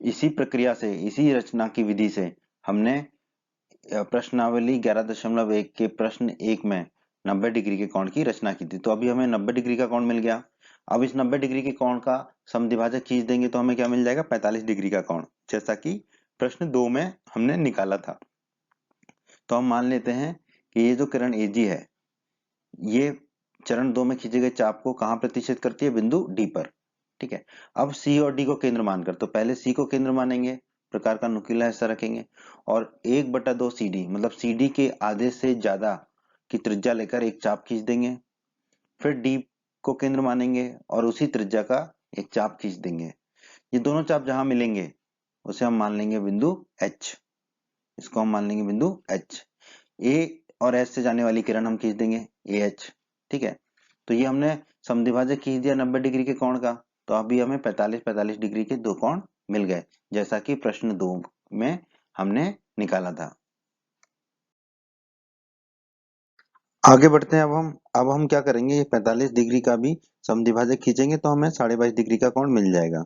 इसी प्रक्रिया से, इसी रचना की विधि से हमने प्रश्नावली 11.1 के प्रश्न 1 में 90 डिग्री के कोण की रचना की थी। तो अभी हमें 90 डिग्री का कोण मिल गया। अब इस 90 डिग्री के कोण का समद्विभाजक खींच देंगे तो हमें क्या मिल जाएगा, 45 डिग्री का कोण, जैसा कि प्रश्न 2 में हमने निकाला था। तो हम मान लेते हैं कि ये जो किरण एजी है ये चरण 2 में खींचे गए चाप को कहां प्रतिच्छेद करती है, बिंदु डी पर। ठीक है, अब सी और डी को केंद्र मानकर, तो पहले सी को केंद्र मानेंगे, प्रकार का नुकीला हिस्सा रखेंगे और 1/2 सी डी मतलब सी डी के आधे से ज्यादा की त्रिज्या लेकर एक चाप खींच देंगे। फिर डी को केंद्र मानेंगे और उसी त्रिज्या का एक चाप खींच देंगे। ये दोनों चाप जहां मिलेंगे उसे हम मान लेंगे बिंदु एच, इसको हम मान लेंगे बिंदु एच। ए और एच से जाने वाली किरण हम खींच देंगे ए एच। ठीक है, तो ये हमने समद्विभाजक खींच दिया 90 डिग्री के कोण का, तो अभी हमें 45 डिग्री के दो कोण मिल गए, जैसा कि प्रश्न 2 में हमने निकाला था। आगे बढ़ते हैं। अब हम क्या करेंगे, ये 45 डिग्री का भी समद्विभाजक खींचेंगे तो हमें 22.5 डिग्री का कोण मिल जाएगा।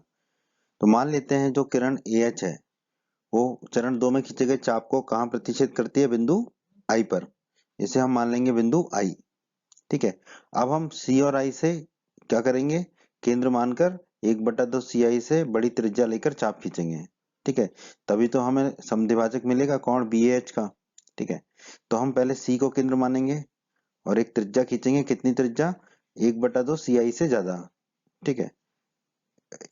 तो मान लेते हैं जो किरण AH है वो चरण 2 में खींचे गए चाप को कहाँ प्रतिच्छेद करती है, बिंदु I पर। इसे हम मान लेंगे बिंदु I। ठीक है, अब हम C और I से क्या करेंगे, केंद्र मानकर 1/2 CI से बड़ी त्रिज्या लेकर चाप खींचेंगे। ठीक है, तभी तो हमें समद्विभाजक मिलेगा कोण BAH का। ठीक है, तो हम पहले C को केंद्र मानेंगे और एक त्रिज्या खींचेंगे। कितनी त्रिज्या, 1/2 CI से ज्यादा। ठीक है,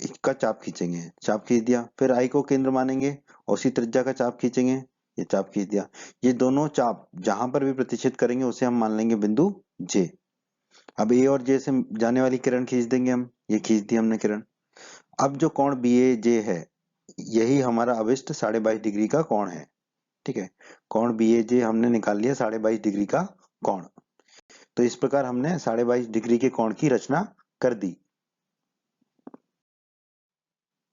इसका चाप खींचेंगे, चाप खींच दिया। फिर आई को केंद्र मानेंगे और उसी त्रिज्या का चाप खींचेंगे, ये चाप खींच दिया। ये दोनों चाप जहां पर भी प्रतिच्छेद करेंगे उसे हम मान लेंगे बिंदु J। अब A और J से जाने वाली किरण खींच देंगे हम, ये खींच दी हमने किरण। अब जो कोण BAJ है यही हमारा अभिष्ट 22.5 डिग्री का कोण है। ठीक है, कोण BAJ हमने निकाल लिया 22.5 डिग्री का कोण। तो इस प्रकार हमने 22.5 डिग्री के कोण की रचना कर दी।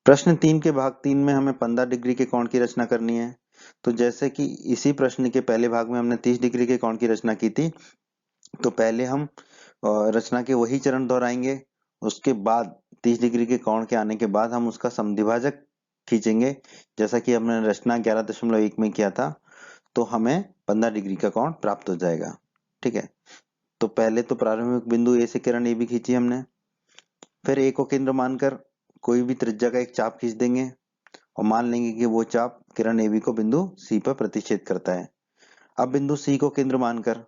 प्रश्न 3 के भाग 3 में हमें 15 डिग्री के कोण की रचना करनी है। तो जैसे कि इसी प्रश्न के पहले भाग में हमने 30 डिग्री के कोण की रचना की थी, तो पहले हम रचना के वही चरण दोहराएंगे। उसके बाद 30 डिग्री के कोण के आने के बाद हम उसका समद्विभाजक खींचेंगे, जैसा कि हमने रचना 11.1 में किया था। तो हमें 15 डिग्री का कोण प्राप्त हो जाएगा। ठीक है, तो पहले तो प्रारंभिक बिंदु ए से किरण AB खींची हमने, फिर A को केंद्र मानकर कोई भी त्रिज्या का एक चाप खींच देंगे और मान लेंगे कि वो चाप किरण AB को बिंदु C पर प्रतिच्छेद करता है। अब बिंदु C को केंद्र मानकर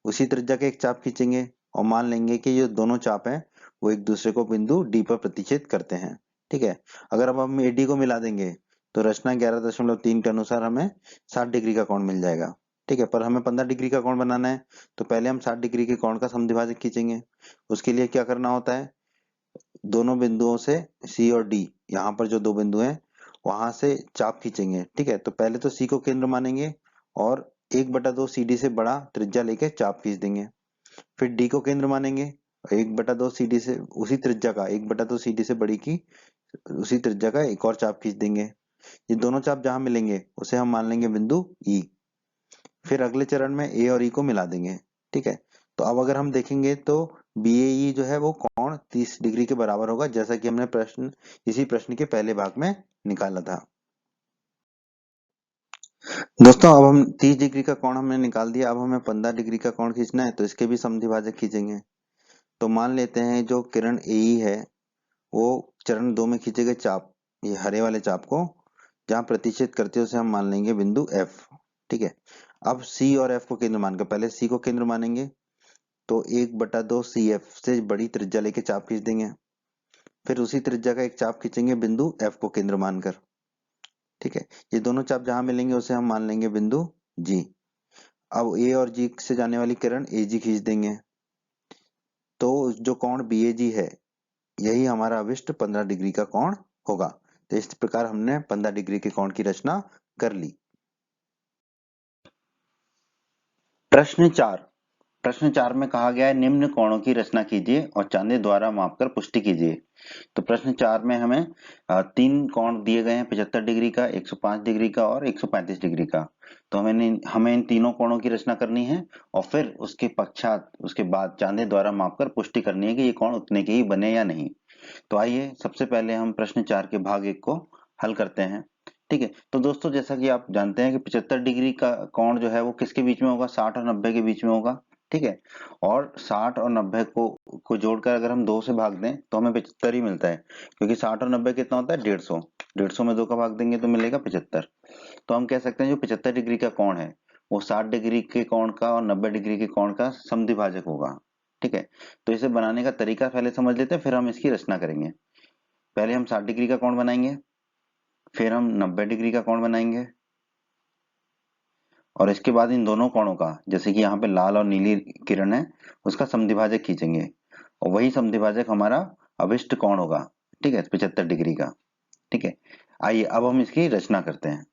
उसी त्रिज्या का एक चाप खींचेंगे और मान लेंगे कि ये दोनों चाप हैं वो एक दूसरे को बिंदु D पर प्रतिच्छेद करते हैं। ठीक है, अगर अब हम AD को मिला देंगे तो रचना 11.3 के अनुसार हमें 60 डिग्री का कोण मिल जाएगा। ठीक है, पर हमें 15 डिग्री का कोण बनाना है, तो पहले हम 60 डिग्री के कोण का समद्विभाजक खींचेंगे। उसके लिए क्या करना होता है, दोनों बिंदुओं से C और D, यहाँ पर जो दो बिंदु हैं वहां से चाप खींचेंगे। ठीक है, तो पहले तो C को केंद्र मानेंगे और 1/2 CD से बड़ा त्रिज्या लेके चाप खींच देंगे। फिर D को केंद्र मानेंगे और 1/2 CD से उसी त्रिज्या का 1/2 CD से बड़ी की उसी त्रिज्या का एक और चाप खींच देंगे। ये दोनों चाप जहां मिलेंगे उसे हम मान लेंगे बिंदु E। फिर अगले चरण में A और E को मिला देंगे। ठीक है, तो अब अगर हम देखेंगे तो BAE जो है वो कोण 30 डिग्री के बराबर होगा, जैसा कि हमने इसी प्रश्न के पहले भाग में निकाला था। दोस्तों अब हम 30 डिग्री का कोण हमने निकाल दिया, अब हमें 15 डिग्री का कोण खींचना है, तो इसके भी समद्विभाजक खींचेंगे। तो मान लेते हैं जो किरण AE है वो चरण 2 में खींचे गए चाप, ये हरे वाले चाप को जहां प्रतिच्छेद करते हैं उसे हम मान लेंगे बिंदु F। ठीक है, अब C और F को केंद्र मानकर पहले C को केंद्र मानेंगे तो 1/2 CF से बड़ी त्रिज्या लेके चाप खींच देंगे। फिर उसी त्रिज्या का एक चाप खींचेंगे बिंदु F को केंद्र मानकर। ठीक है, ये दोनों चाप जहां मिलेंगे उसे हम मान लेंगे बिंदु G। अब A और G से जाने वाली किरण AG खींच देंगे, तो जो कोण BAG है यही हमारा अभिष्ट 15 डिग्री का कोण होगा। तो इस प्रकार हमने 15 डिग्री के कोण की रचना कर ली। प्रश्न 4 में कहा गया है निम्न कोणों की रचना कीजिए और चांदे द्वारा मापकर पुष्टि कीजिए। तो प्रश्न 4 में हमें तीन कोण दिए गए हैं, 75 डिग्री का, 105 डिग्री का और 135 डिग्री का। तो हमें इन तीनों कोणों की रचना करनी है और फिर उसके बाद चांदे द्वारा मापकर पुष्टि करनी है कि ये कोण उतने के ही बने या नहीं। तो आइए सबसे पहले हम प्रश्न 4 के भाग 1 को हल करते हैं। ठीक है, तो दोस्तों जैसा कि आप जानते हैं कि 75 डिग्री का कोण जो है वो किसके बीच में होगा, 60 और 90 के बीच में होगा। ठीक है, और 60 और 90 को जोड़कर अगर हम 2 से भाग दें तो हमें 75 ही मिलता है, क्योंकि 60 और 90 कितना होता है, 150। 150 में 2 का भाग देंगे तो मिलेगा 75। तो हम कह सकते हैं जो 75 डिग्री का कोण है वो 60 डिग्री के कोण का और 90 डिग्री के कोण का समद्विभाजक होगा। ठीक है, तो इसे बनाने का तरीका पहले समझ लेते हैं, फिर हम इसकी रचना करेंगे। पहले हम 60 डिग्री का कोण बनाएंगे, फिर हम 90 डिग्री का कोण बनाएंगे और इसके बाद इन दोनों कोणों का, जैसे कि यहाँ पे लाल और नीली किरण है, उसका समद्विभाजक खींचेंगे और वही समद्विभाजक हमारा अभिष्ट कोण होगा। ठीक है, 75 डिग्री का। ठीक है, आइए अब हम इसकी रचना करते हैं।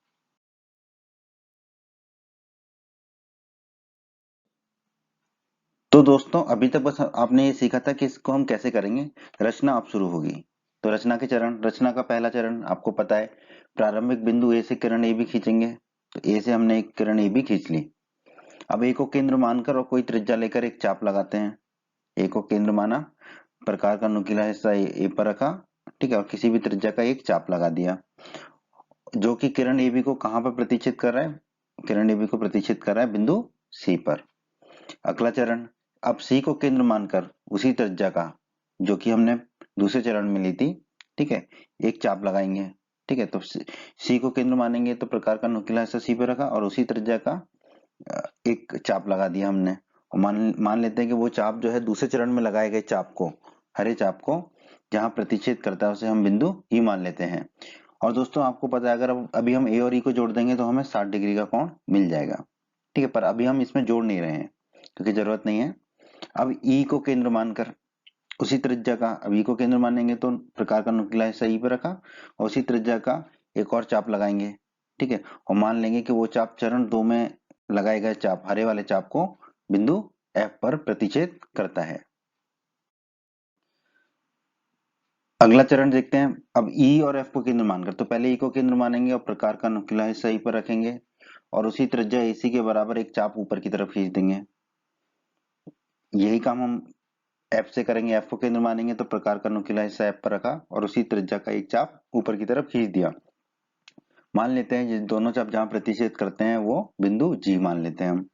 तो दोस्तों अभी तक बस आपने ये सीखा था कि इसको हम कैसे करेंगे। रचना अब शुरू होगी। तो रचना के चरण, रचना का पहला चरण आपको पता है, प्रारंभिक बिंदु ए से किरण ए बी खींचेंगे। तो ए से हमने एक किरण ए बी खींच ली। अब ए को केंद्र मानकर और कोई त्रिज्या लेकर एक चाप लगाते हैं। ए को केंद्र माना, प्रकार का नुकीला हिस्सा ए पर रखा, ठीक है, और किसी भी त्रिज्या का एक चाप लगा दिया, जो कि किरण ए बी को कहां पर प्रतिच्छेद कर रहा है? किरण ए बी को प्रतिच्छेद कर रहा है बिंदु सी पर। अगला चरण, अब सी को केंद्र मानकर उसी त्रिज्या का, जो कि हमने दूसरे चरण में ली थी, ठीक है, एक चाप लगाएंगे। ठीक है, तो सी को केंद्र मानेंगे तो प्रकार का नुकीला हिस्सा सी पे रखा और उसी त्रिज्या का एक चाप लगा दिया हमने। और मान लेते हैं कि वो चाप जो है दूसरे चरण में लगाए गए चाप को, हरे चाप को जहां प्रतिच्छेद करता है उसे हम बिंदु ई मान लेते हैं। और दोस्तों आपको पता है, अगर अभी हम ए और ई को जोड़ देंगे तो हमें 60 डिग्री का कोण मिल जाएगा। ठीक है, पर अभी हम इसमें जोड़ नहीं रहे हैं क्योंकि जरूरत नहीं है। अब ई को केंद्र मानकर उसी त्रिज्या का, अब ई को केंद्र मानेंगे तो प्रकार का नुकीला हिस्सा ई पे रखा और उसी त्रिज्या का एक और चाप लगाएंगे। ठीक है, और मान लेंगे कि वो चाप चरण 2 में लगाए गए चाप, हरे वाले चाप को बिंदु एफ पर प्रतिच्छेद करता है। अगला चरण देखते हैं। अब ई और एफ को केंद्र मानकर, तो पहले ई को केंद्र मानेंगे और प्रकार का नुकीला हिस्सा ई पर रखेंगे और उसी त्रिज्या एसी के बराबर एक चाप ऊपर की तरफ खींच देंगे। यही काम हम एफ से करेंगे। एफ को केंद्र मानेंगे तो प्रकार का नुकीला हिस्सा एफ पर रखा और उसी त्रिज्या का एक चाप ऊपर की तरफ खींच दिया। मान लेते हैं ये दोनों चाप जहां प्रतिच्छेद करते हैं वो बिंदु जी मान लेते हैं हम।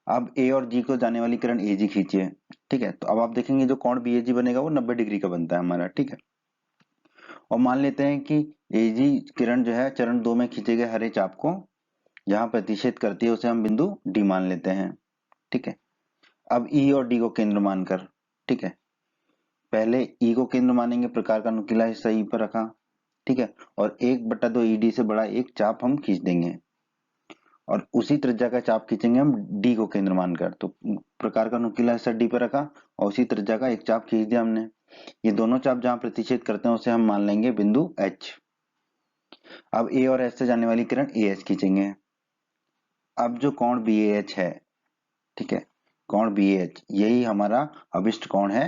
अब ए और जी को जाने वाली किरण ए जी खींचिए। ठीक है, तो अब आप देखेंगे जो कोण बी ए जी बनेगा वो 90 डिग्री का बनता है हमारा। ठीक है, और मान लेते हैं कि ए जी किरण जो है चरण 2 में खींचे गए हरे चाप को जहां प्रतिच्छेद करती है उसे हम बिंदु डी मान लेते हैं। ठीक है, अब ई और डी को केंद्र मानकर, ठीक है, पहले ई को केंद्र मानेंगे, प्रकार का नुकीला हिस्सा ई पर रखा, ठीक है, और 1/2 ईडी से बड़ा एक चाप हम खींच देंगे और उसी त्रिज्या का चाप खींचेंगे हम डी को केंद्र मानकर। तो प्रकार का नुकीला हिस्सा डी पर रखा और उसी त्रिज्या का एक चाप खींच दिया हमने। ये दोनों चाप जहां प्रतिच्छेद करते हैं उसे हम मान लेंगे बिंदु एच। अब ए और एच से जाने वाली किरण ए एच खींचेंगे। अब जो कोण बी एच है, ठीक है, कोण बी एच यही हमारा अभिष्ट कोण है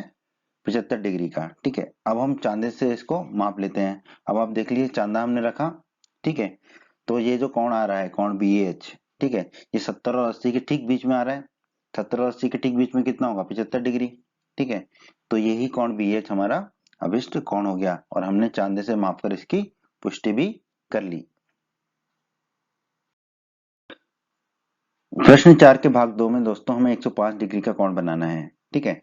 75 डिग्री का। ठीक है, अब हम चांदे से इसको माप लेते हैं। अब आप देख लीजिए चांदा हमने रखा, ठीक है, तो ये जो कोण आ रहा है कोण बी एच, ठीक है, ये 70 और 80 के ठीक बीच में आ रहा है। 70 और 80 के ठीक बीच में कितना होगा? 75 डिग्री। ठीक है, तो यही कोण बी एच हमारा अभिष्ट कोण हो गया और हमने चांदे से मापकर इसकी पुष्टि भी कर ली। प्रश्न 4 के भाग 2 में दोस्तों हमें 105 डिग्री का कोण बनाना है। ठीक है,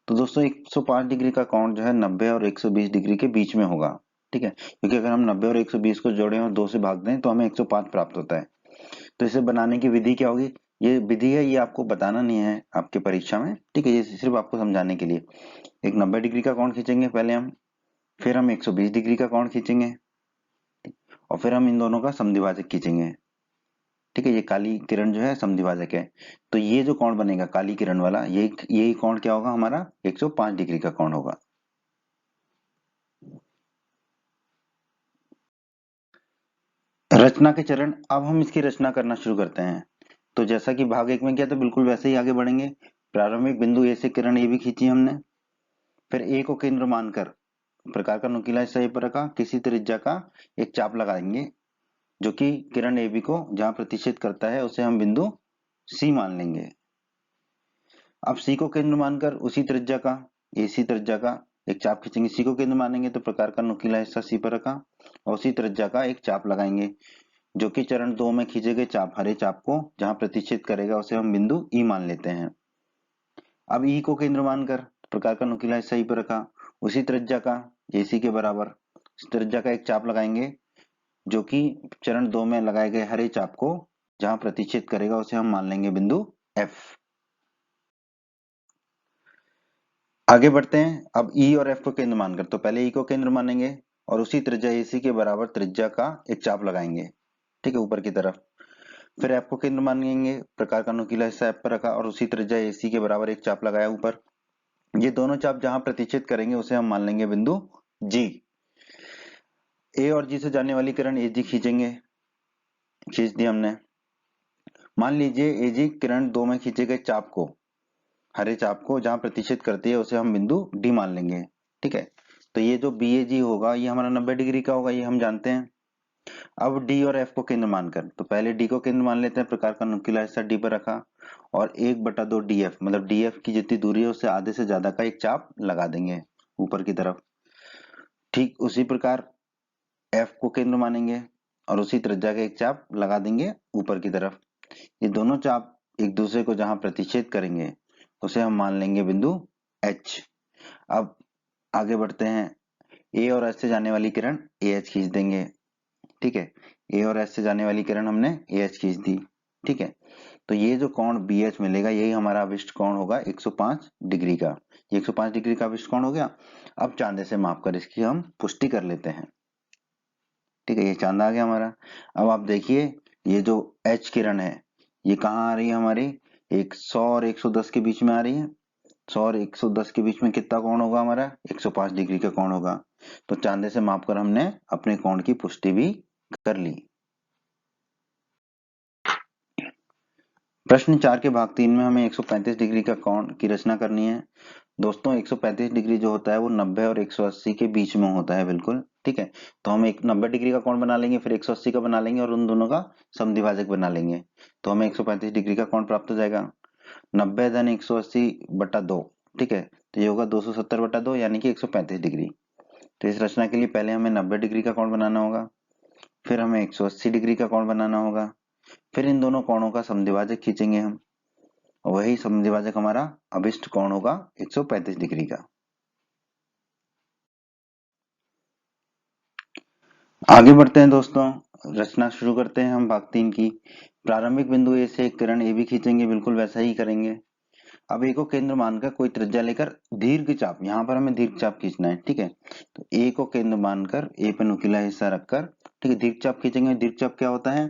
तो दोस्तों 105 डिग्री का कोण जो है 90 और 120 डिग्री के बीच में होगा। ठीक है, क्योंकि अगर हम 90 और 120 को जोड़ें और 2 से भाग दें तो हमें 105 प्राप्त होता है। तो इसे बनाने की विधि क्या होगी? ये विधि है, ये आपको बताना नहीं है आपके परीक्षा में। ठीक है, ये सिर्फ आपको समझाने के लिए। एक 90 डिग्री का कोण खींचेंगे पहले हम, फिर हम 120 डिग्री का कोण खींचेंगे और फिर हम इन दोनों का समद्विभाजक खींचेंगे। ठीक है, ये काली किरण जो है समद्विभाजक है, तो ये जो कोण बनेगा काली किरण वाला, यही कोण क्या होगा? हमारा 105 डिग्री का कोण होगा। रचना के चरण, अब हम इसकी रचना करना शुरू करते हैं। तो जैसा कि भाग 1 में किया था बिल्कुल वैसे ही आगे बढ़ेंगे। प्रारंभिक बिंदु ए से किरण ए भी खींची हमने, फिर ए को केंद्र मानकर प्रकार का नुकीला हिस्सा ए पर रखा, किसी त्रिज्या का एक चाप लगाएंगे जो कि किरण ए बी को जहां प्रतिच्छेद करता है उसे हम बिंदु सी मान लेंगे। अब सी को केंद्र मानकर उसी त्रिज्या का, एसी त्रिज्या का एक चाप खींचेंगे। सी को केंद्र मानेंगे तो प्रकार का नुकीला हिस्सा सी पर रखा और उसी त्रिज्या का एक चाप लगाएंगे जो कि चरण 2 में खींचे गए चाप, हरे चाप को जहां प्रतिच्छेद करेगा उसे हम बिंदु ई मान लेते हैं। अब ई को केंद्र मानकर प्रकार का नुकीला हिस्सा ई पर रखा, उसी त्रिज्या का, एसी के बराबर त्रिज्या का एक चाप लगाएंगे जो कि चरण 2 में लगाए गए हरे चाप को जहां प्रतिच्छेद करेगा उसे हम मान लेंगे बिंदु एफ। आगे बढ़ते हैं। अब ई और एफ को केंद्र मानकर, तो पहले ई को केंद्र मानेंगे और उसी त्रिज्या एसी के बराबर त्रिज्या का एक चाप लगाएंगे, ठीक है, ऊपर की तरफ। फिर एफ को केंद्र मानेंगे, प्रकार का नुकीला हिस्सा एफ पर रखा और उसी त्रिज्या एसी के बराबर एक चाप लगाया ऊपर। ये दोनों चाप जहां प्रतिच्छेद करेंगे उसे हम मान लेंगे बिंदु जी। ए और जी से जाने वाली किरण ए जी खींचेंगे, खींच दी हमने। मान लीजिए ए जी किरण 2 में खींचे गए चाप को हरे चाप को जहां प्रतिच्छेद करती है उसे हम बिंदु डी मान लेंगे। ठीक है, तो ये जो बी ए जी होगा ये हमारा 90 डिग्री का होगा, ये हम जानते हैं। अब डी और एफ को केंद्र मानकर, तो पहले डी को केंद्र मान लेते हैं, प्रकार का नुकीला हिस्सा डी पर रखा और 1/2 डी एफ, मतलब डी एफ की जितनी दूरी है उससे आधे से ज्यादा का एक चाप लगा देंगे ऊपर की तरफ। ठीक उसी प्रकार एफ को केंद्र मानेंगे और उसी त्रिज्या का एक चाप लगा देंगे ऊपर की तरफ। ये दोनों चाप एक दूसरे को जहां प्रतिच्छेद करेंगे उसे हम मान लेंगे बिंदु एच। अब आगे बढ़ते हैं, ए और एच से जाने वाली किरण ए एच खींच देंगे। ठीक है, ए और एच से जाने वाली किरण हमने ए एच खींच दी। ठीक है, तो ये जो कोण बी एच मिलेगा यही हमारा अभिष्ट कोण होगा 105 डिग्री का। ये 105 डिग्री का अभिष्ट कोण हो गया। अब चांदे से मापकर इसकी हम पुष्टि कर लेते हैं। ठीक है, ये चांदा आ गया हमारा। अब आप देखिए ये जो एच किरण है ये कहाँ आ रही है हमारी, 100 और 110 के बीच में आ रही है। 100 और 110 के बीच में कितना कोण होगा हमारा, 105 डिग्री का कोण होगा। तो चांदे से मापकर हमने अपने कोण की पुष्टि भी कर ली। प्रश्न 4 के भाग 3 में हमें 135 डिग्री का कोण की रचना करनी है। दोस्तों 135 डिग्री जो होता है वो 90 और 180 के बीच में होता है बिल्कुल। ठीक है, तो हम एक 90 डिग्री का कोण बना लेंगे, फिर 180 का बना लेंगे और उन दोनों का समद्विभाजक बना लेंगे, तो हमें 135 डिग्री का कोण प्राप्त हो जाएगा। 90 धन 180 बटा 2। ठीक है, तो ये होगा 270 बटा 2 यानी कि 135 डिग्री। तो इस रचना के लिए पहले हमें 90 डिग्री का कोण बनाना होगा, फिर हमें 180 डिग्री का कोण बनाना होगा, फिर इन दोनों कोणों का समद्विभाजक खींचेंगे हम, वही समद्विभाजक हमारा अभिष्ट कोण होगा 135 डिग्री का। आगे बढ़ते हैं दोस्तों, रचना शुरू करते हैं हम भाग 3 की। प्रारंभिक बिंदु ए से एक किरण ए भी खींचेंगे, बिल्कुल वैसा ही करेंगे। अब ए को केंद्र मानकर कोई त्रिज्या लेकर दीर्घ चाप, यहाँ पर हमें दीर्घ चाप खींचना है। ठीक है, तो ए को केंद्र मानकर ए पे नुकीला हिस्सा रखकर, ठीक है, दीर्घ चाप खींचेंगे। दीर्घ चाप क्या होता है,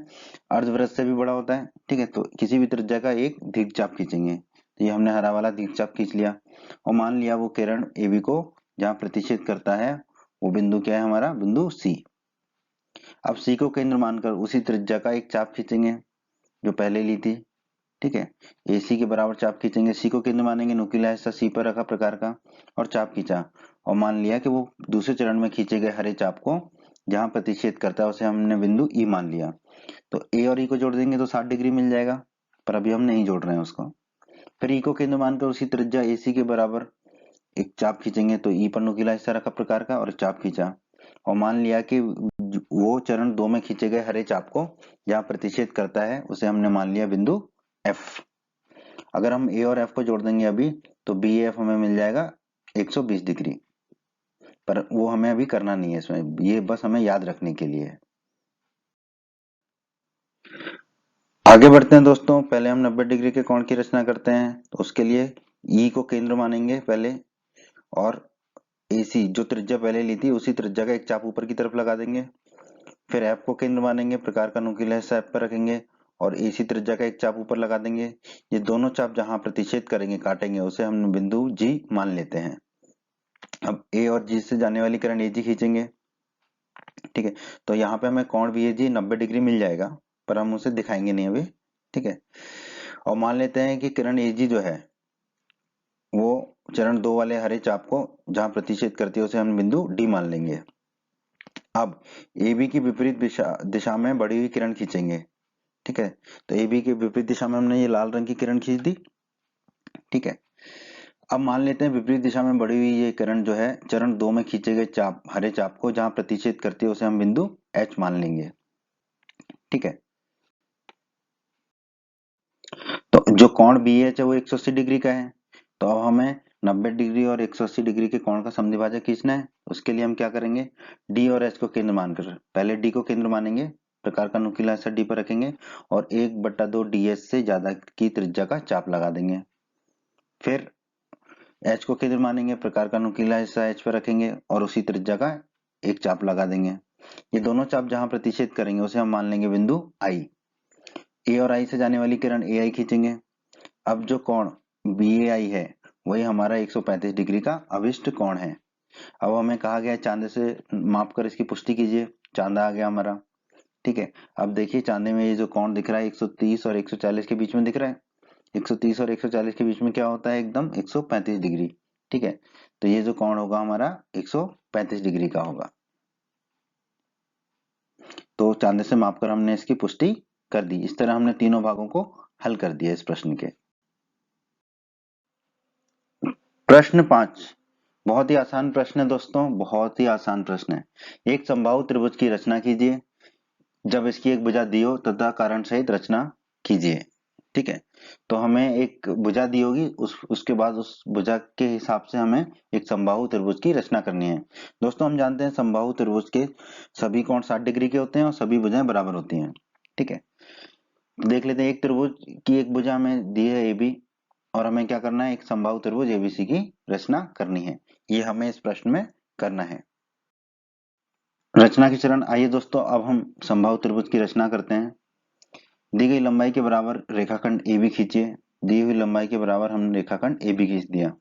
अर्धवृत्त से भी बड़ा होता है। ठीक है, तो किसी भी त्रिज्या का एक दीर्घ चाप खींचेंगे। तो ये हमने हरा वाला दीर्घ चाप खींच लिया और मान लिया वो किरण ए बी को जहाँ प्रतिच्छेद करता है वो बिंदु क्या है हमारा, बिंदु सी। अब सी को केंद्र मानकर उसी त्रिज्या का एक चाप खींचेंगे जो पहले ली थी। ठीक है, AC के बराबर चाप खींचेंगे, सी को केंद्र मानेंगे, नुकीला हिस्सा सी पर रखा प्रकार का और चाप खींचा और मान लिया कि वो दूसरे चरण में खींचे गए हरे चाप को जहां प्रतिच्छेद करता है उसे हमने बिंदु ई मान लिया। तो ए और ई को जोड़ देंगे तो 60 डिग्री मिल जाएगा, पर अभी हम नहीं जोड़ रहे हैं उसको। फिर ई को केंद्र मानकर उसी त्रिज्या AC के बराबर एक चाप खींचेंगे, तो ई पर नुकीला हिस्सा रखा प्रकार का और चाप खींचा और मान लिया कि वो चरण 2 में खींचे गए हरे चाप को जहां प्रतिच्छेद करता है उसे हमने मान लिया बिंदु F। अगर हम ए और एफ को जोड़ देंगे अभी तो बी एफ हमें मिल जाएगा 120 डिग्री, पर वो हमें अभी करना नहीं है इसमें, ये बस हमें याद रखने के लिए है। आगे बढ़ते हैं दोस्तों, पहले हम 90 डिग्री के कोण की रचना करते हैं। तो उसके लिए ई को केंद्र मानेंगे पहले और AC जो त्रिज्या पहले ली थी उसी त्रिज्या का एक चाप ऊपर की तरफ लगा देंगे। फिर एफ को केंद्र मानेंगे, प्रकार का नुकीला हिस्सा एफ पर रखेंगे और AC त्रिज्या का एक चाप ऊपर लगा देंगे। ये दोनों चाप जहां प्रतिच्छेद करेंगे, काटेंगे, उसे हम बिंदु G मान लेते हैं। अब A और G से जाने वाली किरण AG खींचेंगे। ठीक है, तो यहाँ पे हमें कोण BAG 90 डिग्री मिल जाएगा, पर हम उसे दिखाएंगे नहीं अभी। ठीक है, और मान लेते हैं कि किरण AG जो है वो चरण 2 वाले हरे चाप को जहां प्रतिच्छेद करती है उसे हम बिंदु D मान लेंगे। अब AB की विपरीत दिशा में बढ़ी हुई किरण खींचेंगे। ठीक है, तो AB की विपरीत दिशा में हमने ये लाल रंग की किरण खींच दी। ठीक है, अब मान लेते हैं विपरीत दिशा में बढ़ी हुई ये किरण जो है चरण 2 में खींचे गए चाप, हरे चाप को जहां प्रतिच्छेद करती है उसे हम बिंदु H मान लेंगे। ठीक है, तो जो कोण BH है वो 180 डिग्री का है, तो अब हमें 90 डिग्री और 180 डिग्री के कोण का समद्विभाजक खींचना है। उसके लिए हम क्या करेंगे, D और H को केंद्र मानकर पहले D को केंद्र मानेंगे, प्रकार का नुकीला हिस्सा D पर रखेंगे और 1/2 DS से ज्यादा की त्रिज्या का चाप लगा देंगे। फिर H को केंद्र मानेंगे, प्रकार का नुकीला हिस्सा H पर रखेंगे और उसी त्रिज्या का एक चाप लगा देंगे। ये दोनों चाप जहां प्रतिच्छेद करेंगे उसे हम मान लेंगे बिंदु I। A और I से जाने वाली किरण AI खींचेंगे। अब जो कोण BAI है वही हमारा 135 डिग्री का अभिष्ट कोण है। अब हमें कहा गया है चांदे से माप कर इसकी पुष्टि कीजिए। चांदा आ गया हमारा। ठीक है, अब देखिए चांदे में ये जो कोण दिख रहा है 130 और 140 के बीच में दिख रहा है। 130 और 140 के बीच में क्या होता है एकदम 135 डिग्री। ठीक है, तो ये जो कोण होगा हमारा 135 डिग्री का होगा। तो चांदे से मापकर हमने इसकी पुष्टि कर दी। इस तरह हमने तीनों भागों को हल कर दिया इस प्रश्न के। प्रश्न 5 बहुत ही आसान प्रश्न है दोस्तों, बहुत ही आसान प्रश्न है। एक समबाहु त्रिभुज की रचना कीजिए जब इसकी एक भुजा दी हो तथा कारण सहित रचना कीजिए। ठीक है, तो हमें एक भुजा दी होगी, उसके बाद उस भुजा के हिसाब से हमें एक समबाहु त्रिभुज की रचना करनी है। दोस्तों हम जानते हैं समबाहु त्रिभुज के सभी कोण 60 डिग्री के होते हैं और सभी भुजाएं बराबर होती हैं। ठीक है, देख लेते हैं। एक त्रिभुज की एक भुजा हमें दी है AB और हमें क्या करना है, एक समबाहु त्रिभुज ABC की रचना करनी है। ये हमें इस प्रश्न में करना है। रचना के चरण, आइए दोस्तों अब हम समबाहु त्रिभुज की रचना करते हैं। दी गई लंबाई के बराबर रेखाखंड AB खींचिए। दी हुई लंबाई के बराबर हमने रेखाखंड AB खींच दिया।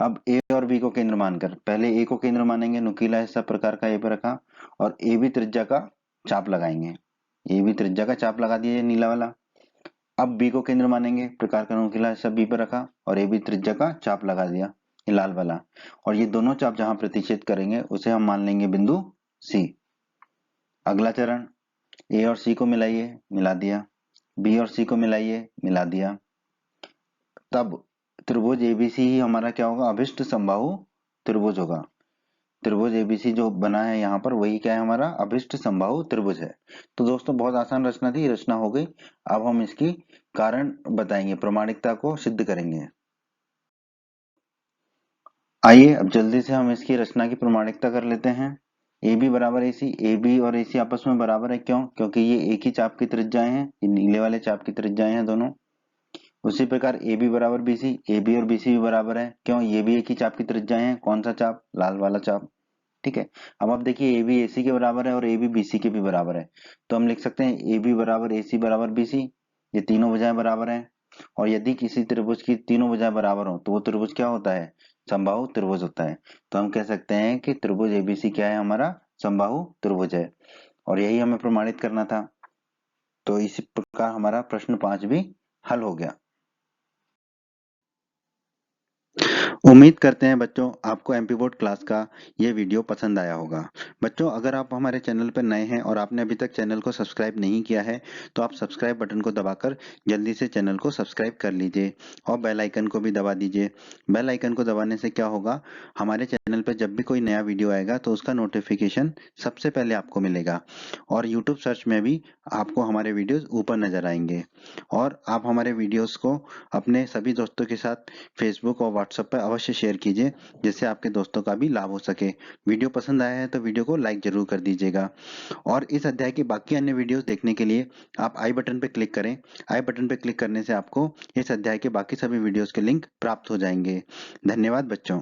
अब A और B को केंद्र मानकर पहले A को केंद्र मानेंगे, नुकीला हिस्सा प्रकार का A पर रखा और AB त्रिज्या का चाप लगाएंगे। AB त्रिज्या का चाप लगा दिया नीला वाला। अब B को केंद्र मानेंगे, प्रकार का नुकीला हिस्सा B पर रखा और AB त्रिज्या का चाप लगा दिया ये लाल वाला। और ये दोनों चाप जहां प्रतिच्छेद करेंगे उसे हम मान लेंगे बिंदु C। अगला चरण, A और C को मिलाइए, मिला दिया। B और C को मिलाइए, मिला दिया। तब त्रिभुज एबीसी ही हमारा क्या होगा, अभिष्ट समबाहु त्रिभुज होगा। त्रिभुज एबीसी जो बना है यहाँ पर वही क्या है, हमारा अभिष्ट समबाहु त्रिभुज है। तो दोस्तों बहुत आसान रचना थी, रचना हो गई। अब हम इसकी कारण बताएंगे, प्रामाणिकता को सिद्ध करेंगे। आइए अब जल्दी से हम इसकी रचना की प्रामाणिकता कर लेते हैं। ए बी बराबर ए सी, ए बी और ए सी आपस में बराबर है, क्यों? क्योंकि ये एक ही चाप की त्रिज्याएं हैं, ये नीले वाले चाप की त्रिज्याएं हैं दोनों। उसी प्रकार ए बी बराबर बी सी, ए बी और बी सी भी बराबर है, क्यों? ये भी एक ही चाप की त्रिज्याएं हैं। कौन सा चाप? लाल वाला चाप। ठीक है, अब आप देखिए ए बी ए सी के बराबर है और ए बी बी सी के भी बराबर है, तो हम लिख सकते हैं ए बी बराबर ए सी बराबर बी सी। ये तीनों भुजाएं बराबर हैं और यदि किसी त्रिभुज की तीनों भुजाएं बराबर हो तो वो त्रिभुज क्या होता है, समबाहु त्रिभुज होता है। तो हम कह सकते हैं कि त्रिभुज एबीसी क्या है, हमारा समबाहु त्रिभुज है। और यही हमें प्रमाणित करना था। तो इसी प्रकार हमारा प्रश्न 5 भी हल हो गया। उम्मीद करते हैं बच्चों आपको एमपी बोर्ड क्लास का ये वीडियो पसंद आया होगा। बच्चों अगर आप हमारे चैनल पर नए हैं और आपने अभी तक चैनल को सब्सक्राइब नहीं किया है तो आप सब्सक्राइब बटन को दबाकर जल्दी से चैनल को सब्सक्राइब कर लीजिए और बेल आइकन को भी दबा दीजिए। बेल आइकन को दबाने से क्या होगा, हमारे चैनल पर जब भी कोई नया वीडियो आएगा तो उसका नोटिफिकेशन सबसे पहले आपको मिलेगा और यूट्यूब सर्च में भी आपको हमारे वीडियोज ऊपर नजर आएंगे। और आप हमारे वीडियोज को अपने सभी दोस्तों के साथ फेसबुक और व्हाट्सएप पर अवश्य शेयर कीजिए जिससे आपके दोस्तों का भी लाभ हो सके। वीडियो पसंद आया है तो वीडियो को लाइक जरूर कर दीजिएगा और इस अध्याय के बाकी अन्य वीडियोस देखने के लिए आप आई बटन पर क्लिक करें। आई बटन पर क्लिक करने से आपको इस अध्याय के बाकी सभी वीडियोस के लिंक प्राप्त हो जाएंगे। धन्यवाद बच्चों।